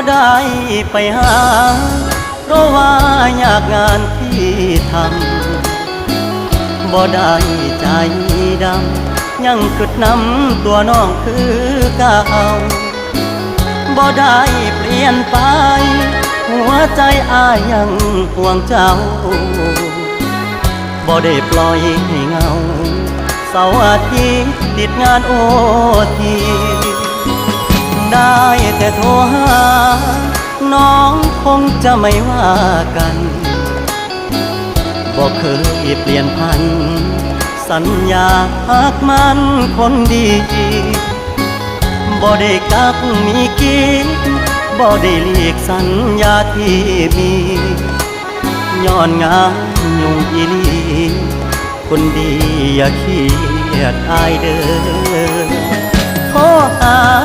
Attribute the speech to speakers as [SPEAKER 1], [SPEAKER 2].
[SPEAKER 1] ได้ไปหาเพราะว่าอยากงานที่ทำบ่ได้ใจดำยังกึดนำตัวน้องคือเก่าบ่ได้เปลี่ยนไปหัวใจอ้ายยังห่วงเจ้าบ่ได้ปล่อยให้เงาเสาร์อาทิตย์ติดงานโอทีได้แต่โทรหาน้องคงจะไม่ว่ากันบ่เคยเปลี่ยนพันสัญญาหักมันคนดีบ่ได้กักมีกิ๊กบ่ได้หลีกสัญญาที่มีย้อนงานยุ่งอีหลีคนดีอย่าเครียดอายเด้อโทรหา